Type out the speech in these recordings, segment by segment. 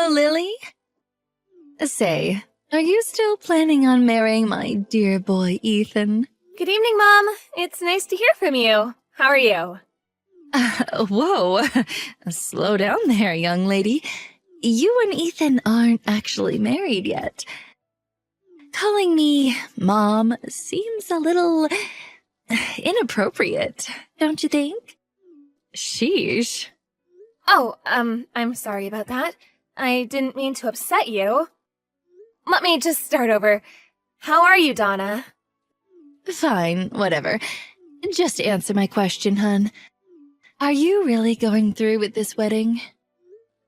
Hello, Lily. Say, are you still planning on marrying my dear boy, Ethan? Good evening, Mom. It's nice to hear from you. How are you? Whoa. Slow down there, young lady. You and Ethan aren't actually married yet. Calling me Mom seems a little inappropriate, don't you think? Sheesh. Oh, I'm sorry about that. I didn't mean to upset you. Let me just start over. How are you, Donna? Fine, whatever. Just answer my question, hun. Are you really going through with this wedding?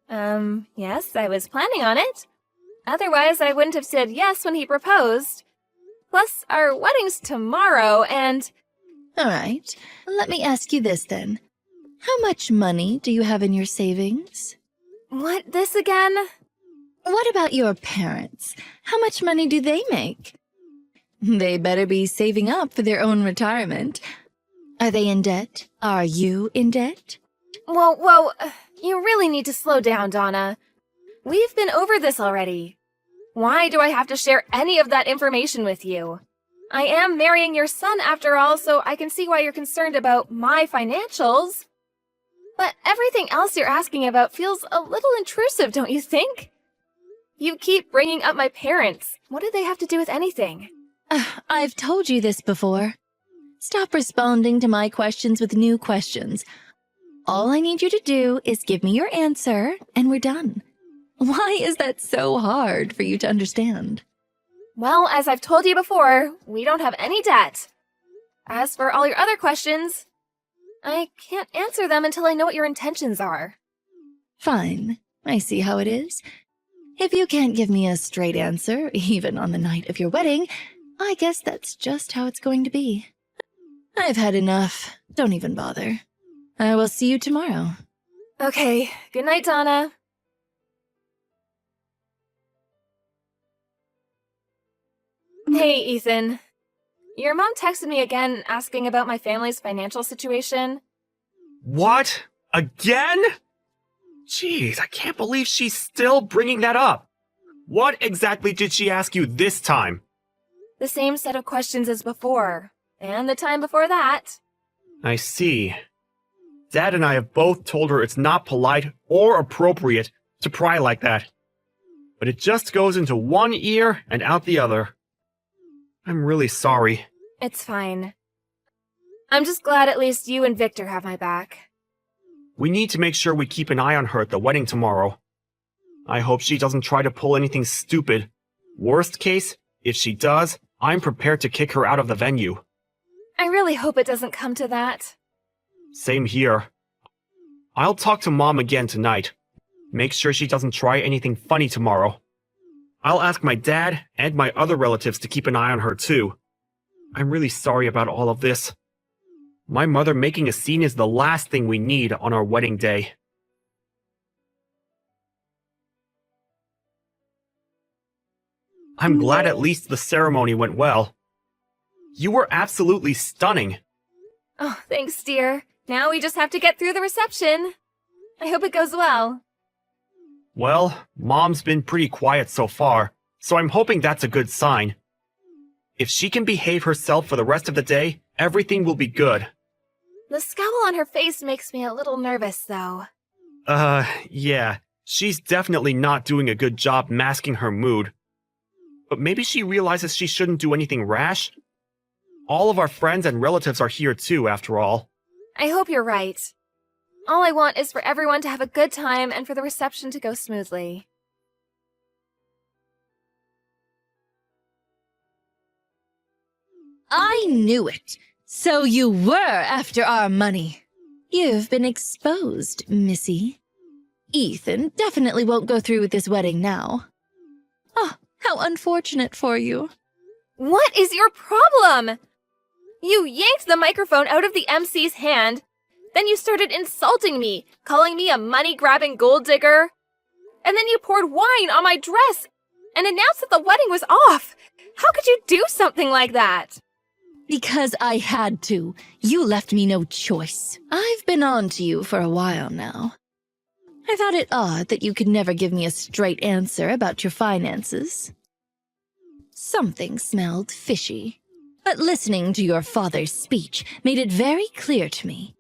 Yes, I was planning on it. Otherwise, I wouldn't have said yes when he proposed. Plus, our wedding's tomorrow, and... All right, let me ask you this then. How much money do you have in your savings? What, this again? What about your parents? How much money do they make? They better be saving up for their own retirement. Are they in debt? Are you in debt? Whoa, you really need to slow down, Donna. We've been over this already. Why do I have to share any of that information with you? I am marrying your son after all, so I can see why you're concerned about my financials. But everything else you're asking about feels a little intrusive, don't you think? You keep bringing up my parents. What do they have to do with anything? I've told you this before. Stop responding to my questions with new questions. All I need you to do is give me your answer, and we're done. Why is that so hard for you to understand? Well, as I've told you before, we don't have any debt. As for all your other questions, I can't answer them until I know what your intentions are. Fine. I see how it is. If you can't give me a straight answer, even on the night of your wedding, I guess that's just how it's going to be. I've had enough. Don't even bother. I will see you tomorrow. Okay, good night, Donna. Hey, Ethan. Your mom texted me again asking about my family's financial situation. What? Again? Jeez, I can't believe she's still bringing that up. What exactly did she ask you this time? The same set of questions as before, and the time before that. I see. Dad and I have both told her it's not polite or appropriate to pry like that. But it just goes into one ear and out the other. I'm really sorry. It's fine. I'm just glad at least you and Victor have my back. We need to make sure we keep an eye on her at the wedding tomorrow. I hope she doesn't try to pull anything stupid. Worst case, if she does, I'm prepared to kick her out of the venue. I really hope it doesn't come to that. Same here. I'll talk to Mom again tonight. Make sure she doesn't try anything funny tomorrow. I'll ask my dad and my other relatives to keep an eye on her too. I'm really sorry about all of this. My mother making a scene is the last thing we need on our wedding day. I'm glad at least the ceremony went well. You were absolutely stunning. Oh, thanks, dear. Now we just have to get through the reception. I hope it goes well. Well, Mom's been pretty quiet so far, so I'm hoping that's a good sign. If she can behave herself for the rest of the day, everything will be good. The scowl on her face makes me a little nervous, though. Yeah. She's definitely not doing a good job masking her mood. But maybe she realizes she shouldn't do anything rash? All of our friends and relatives are here too, after all. I hope you're right. All I want is for everyone to have a good time and for the reception to go smoothly. I knew it. So you were after our money. You've been exposed, Missy. Ethan definitely won't go through with this wedding now. Oh, how unfortunate for you. What is your problem? You yanked the microphone out of the MC's hand, then you started insulting me, calling me a money-grabbing gold digger. And then you poured wine on my dress and announced that the wedding was off. How could you do something like that? Because I had to. You left me no choice. I've been on to you for a while now. I thought it odd that you could never give me a straight answer about your finances. Something smelled fishy, but listening to your father's speech made it very clear to me.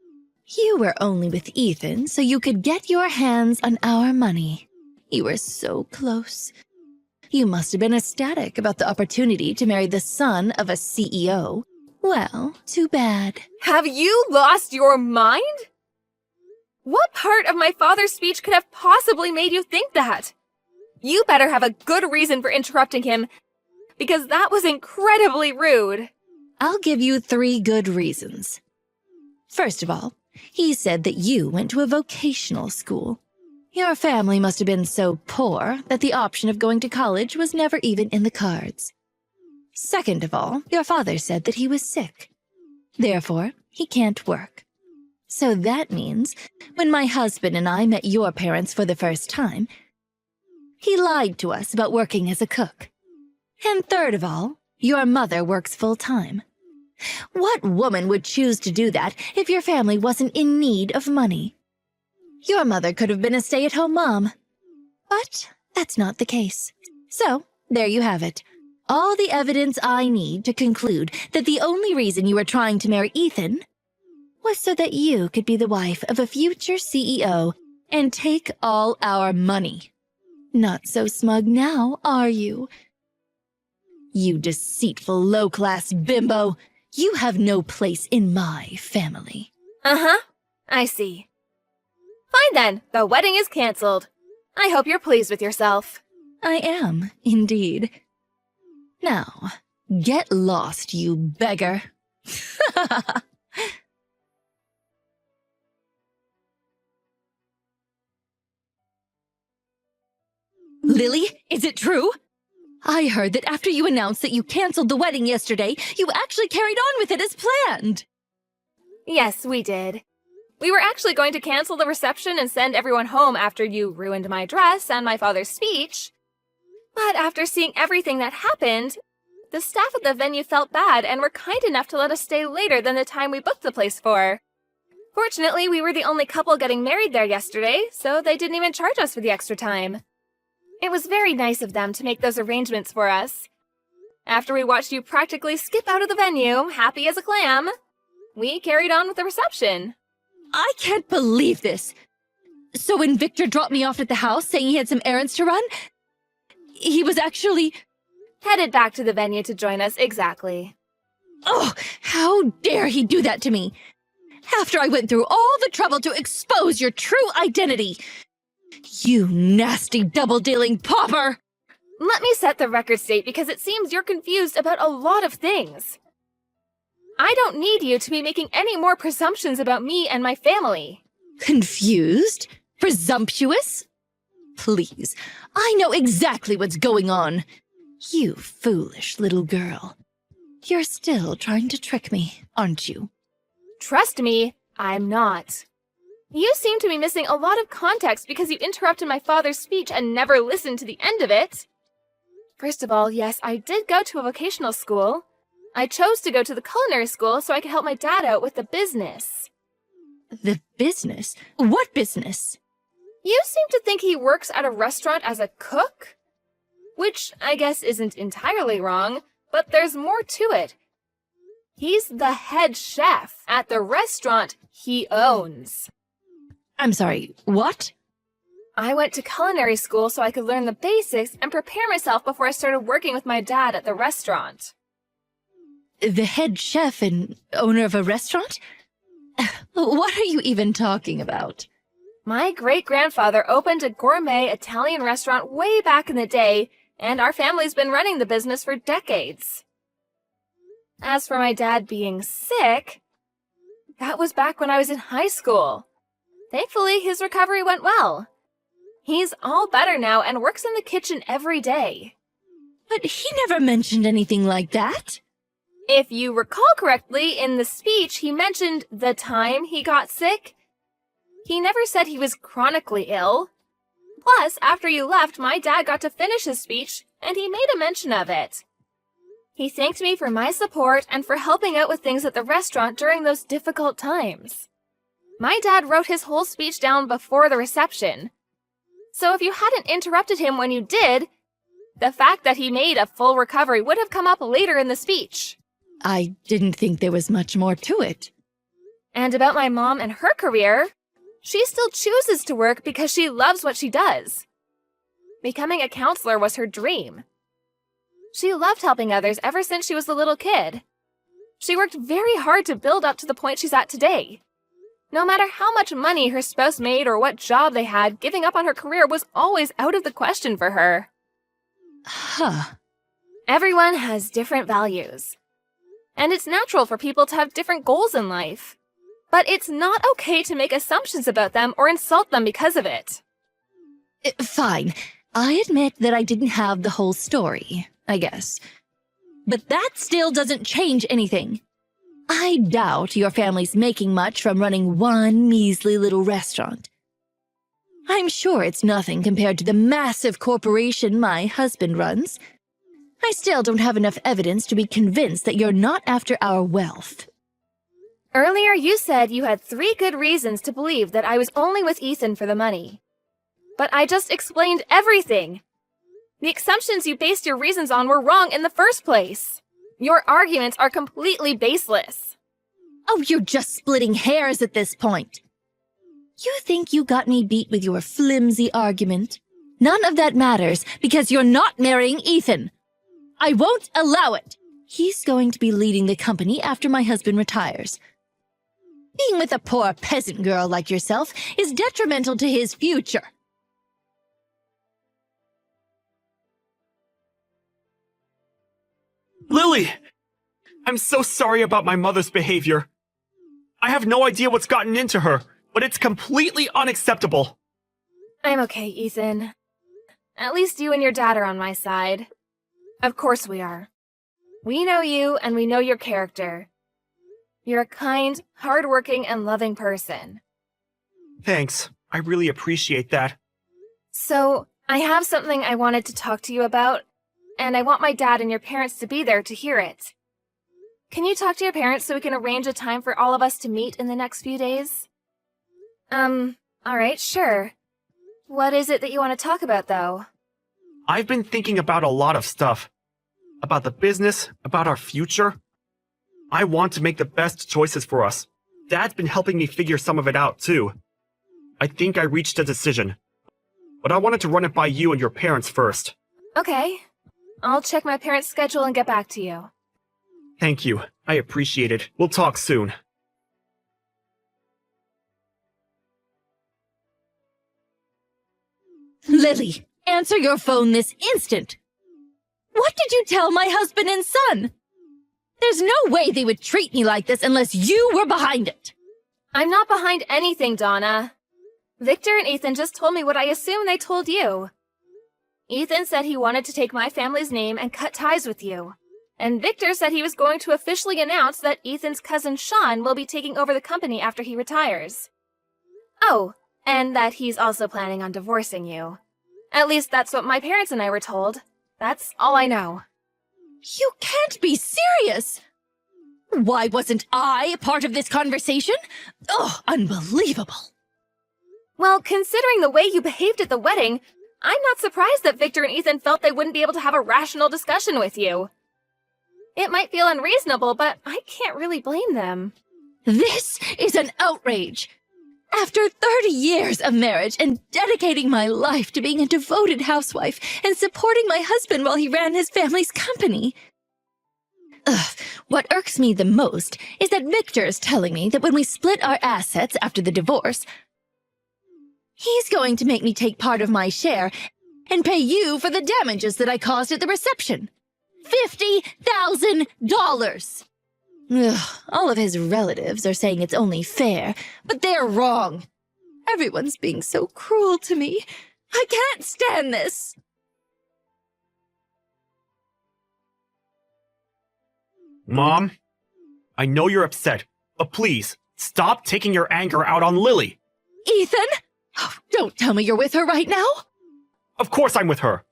You were only with Ethan so you could get your hands on our money. You were so close. You must have been ecstatic about the opportunity to marry the son of a CEO. Well, too bad. Have you lost your mind? What part of my father's speech could have possibly made you think that? You better have a good reason for interrupting him, because that was incredibly rude. I'll give you 3 good reasons. First of all, he said that you went to a vocational school. Your family must have been so poor that the option of going to college was never even in the cards. Second of all, your father said that he was sick. Therefore, he can't work. So that means, when my husband and I met your parents for the first time, he lied to us about working as a cook. And third of all, your mother works full-time. What woman would choose to do that if your family wasn't in need of money? Your mother could have been a stay-at-home mom. But that's not the case. So, there you have it. All the evidence I need to conclude that the only reason you were trying to marry Ethan was so that you could be the wife of a future CEO and take all our money. Not so smug now, are you? You deceitful low-class bimbo! You have no place in my family. Uh-huh. I see. Fine then, the wedding is cancelled. I hope you're pleased with yourself. I am, indeed. Now, get lost, you beggar. Lily, is it true? I heard that after you announced that you canceled the wedding yesterday, you actually carried on with it as planned. Yes, we did. We were actually going to cancel the reception and send everyone home after you ruined my dress and my father's speech. But after seeing everything that happened, the staff at the venue felt bad and were kind enough to let us stay later than the time we booked the place for. Fortunately, we were the only couple getting married there yesterday, so they didn't even charge us for the extra time. It was very nice of them to make those arrangements for us. After we watched you practically skip out of the venue, happy as a clam, we carried on with the reception. I can't believe this. So when Victor dropped me off at the house saying he had some errands to run, he was actually... Headed back to the venue to join us, exactly. Oh, how dare he do that to me? After I went through all the trouble to expose your true identity. You nasty double-dealing pauper! Let me set the record straight because it seems you're confused about a lot of things. I don't need you to be making any more presumptions about me and my family. Confused? Presumptuous? Please, I know exactly what's going on. You foolish little girl. You're still trying to trick me, aren't you? Trust me, I'm not. You seem to be missing a lot of context because you interrupted my father's speech and never listened to the end of it. First of all, yes, I did go to a vocational school. I chose to go to the culinary school so I could help my dad out with the business. The business? What business? You seem to think he works at a restaurant as a cook? Which I guess isn't entirely wrong, but there's more to it. He's the head chef at the restaurant he owns. I'm sorry, what? I went to culinary school so I could learn the basics and prepare myself before I started working with my dad at the restaurant. The head chef and owner of a restaurant? What are you even talking about? My great-grandfather opened a gourmet Italian restaurant way back in the day, and our family's been running the business for decades. As for my dad being sick, that was back when I was in high school. Thankfully, his recovery went well. He's all better now and works in the kitchen every day. But he never mentioned anything like that. If you recall correctly, in the speech, he mentioned the time he got sick. He never said he was chronically ill. Plus, after you left, my dad got to finish his speech, and he made a mention of it. He thanked me for my support and for helping out with things at the restaurant during those difficult times. My dad wrote his whole speech down before the reception, So if you hadn't interrupted him when you did, the fact that he made a full recovery would have come up later in the speech. I didn't think there was much more to it. And about my mom and her career, she still chooses to work because she loves what she does. Becoming a counselor was her dream. She loved helping others ever since she was a little kid. She worked very hard to build up to the point she's at today. No matter how much money her spouse made or what job they had, giving up on her career was always out of the question for her. Huh. Everyone has different values. And it's natural for people to have different goals in life. But it's not okay to make assumptions about them or insult them because of it. Fine. I admit that I didn't have the whole story, I guess. But that still doesn't change anything. I doubt your family's making much from running one measly little restaurant. I'm sure it's nothing compared to the massive corporation my husband runs. I still don't have enough evidence to be convinced that you're not after our wealth. Earlier you said you had 3 good reasons to believe that I was only with Ethan for the money. But I just explained everything. The assumptions you based your reasons on were wrong in the first place. Your arguments are completely baseless. Oh, you're just splitting hairs at this point. You think you got me beat with your flimsy argument? None of that matters because you're not marrying Ethan. I won't allow it. He's going to be leading the company after my husband retires. Being with a poor peasant girl like yourself is detrimental to his future. Lily! I'm so sorry about my mother's behavior. I have no idea what's gotten into her, but it's completely unacceptable. I'm okay, Ethan. At least you and your dad are on my side. Of course we are. We know you and we know your character. You're a kind, hardworking, and loving person. Thanks. I really appreciate that. So, I have something I wanted to talk to you about, and I want my dad and your parents to be there to hear it. Can you talk to your parents so we can arrange a time for all of us to meet in the next few days? Alright, sure. What is it that you want to talk about, though? I've been thinking about a lot of stuff. About the business, about our future. I want to make the best choices for us. Dad's been helping me figure some of it out, too. I think I reached a decision. But I wanted to run it by you and your parents first. Okay. I'll check my parents' schedule and get back to you. Thank you. I appreciate it. We'll talk soon. Lily, answer your phone this instant. What did you tell my husband and son? There's no way they would treat me like this unless you were behind it. I'm not behind anything, Donna. Victor and Ethan just told me what I assume they told you. Ethan said he wanted to take my family's name and cut ties with you. And Victor said he was going to officially announce that Ethan's cousin Sean will be taking over the company after he retires. Oh, and that he's also planning on divorcing you. At least that's what my parents and I were told. That's all I know. You can't be serious! Why wasn't I a part of this conversation? Oh, unbelievable. Well, considering the way you behaved at the wedding, I'm not surprised that Victor and Ethan felt they wouldn't be able to have a rational discussion with you. It might feel unreasonable, but I can't really blame them. This is an outrage. After 30 years of marriage and dedicating my life to being a devoted housewife and supporting my husband while he ran his family's company. What irks me the most is that Victor's telling me that when we split our assets after the divorce, he's going to make me take part of my share and pay you for the damages that I caused at the reception. $50,000! All of his relatives are saying it's only fair, but they're wrong. Everyone's being so cruel to me. I can't stand this. Mom, I know you're upset, but please, stop taking your anger out on Lily. Ethan? Oh, don't tell me you're with her right now. Of course I'm with her.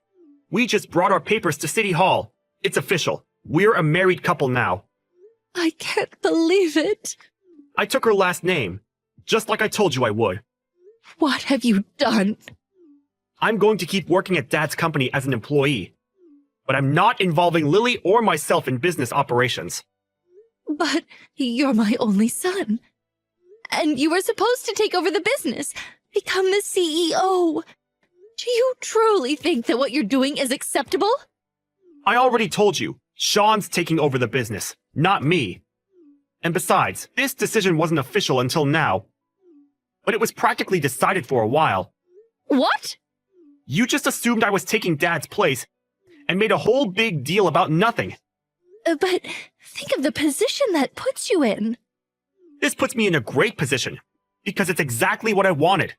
We just brought our papers to City Hall. It's official. We're a married couple now. I can't believe it. I took her last name, just like I told you I would. What have you done? I'm going to keep working at Dad's company as an employee. But I'm not involving Lily or myself in business operations. But you're my only son. And you were supposed to take over the business, become the CEO. Do you truly think that what you're doing is acceptable? I already told you, Sean's taking over the business, not me. And besides, this decision wasn't official until now. But it was practically decided for a while. What? You just assumed I was taking Dad's place and made a whole big deal about nothing. But think of the position that puts you in. This puts me in a great position, because it's exactly what I wanted.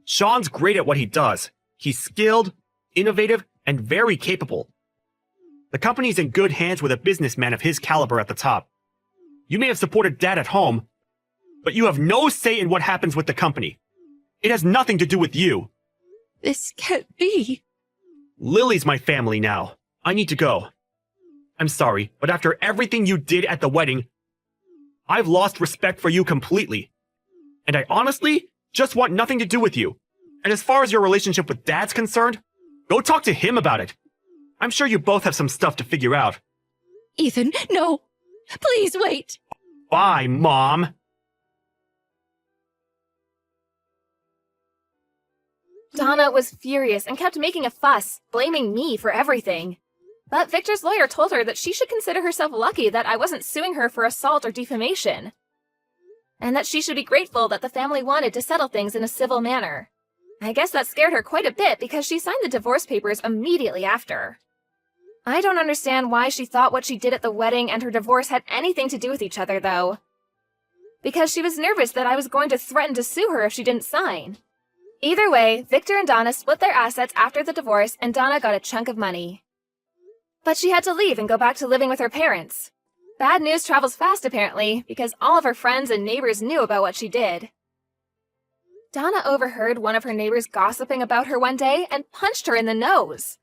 Sean's great at what he does. He's skilled, innovative, and very capable. The company's in good hands with a businessman of his caliber at the top. You may have supported Dad at home, but you have no say in what happens with the company. It has nothing to do with you. This can't be. Lily's my family now. I need to go. I'm sorry, but after everything you did at the wedding, I've lost respect for you completely. And I honestly just want nothing to do with you. And as far as your relationship with Dad's concerned, go talk to him about it. I'm sure you both have some stuff to figure out. Ethan, no. Please wait. Bye, Mom. Donna was furious and kept making a fuss, blaming me for everything. But Victor's lawyer told her that she should consider herself lucky that I wasn't suing her for assault or defamation, and that she should be grateful that the family wanted to settle things in a civil manner. I guess that scared her quite a bit because she signed the divorce papers immediately after. I don't understand why she thought what she did at the wedding and her divorce had anything to do with each other, though. Because she was nervous that I was going to threaten to sue her if she didn't sign. Either way, Victor and Donna split their assets after the divorce, and Donna got a chunk of money. But she had to leave and go back to living with her parents. Bad news travels fast, apparently, because all of her friends and neighbors knew about what she did. Donna overheard one of her neighbors gossiping about her one day and punched her in the nose.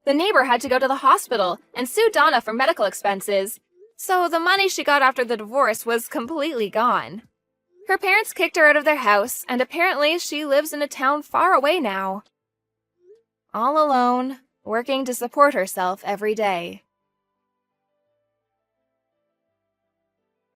The neighbor had to go to the hospital and sue Donna for medical expenses, so the money she got after the divorce was completely gone. Her parents kicked her out of their house, and apparently she lives in a town far away now. All alone, working to support herself every day.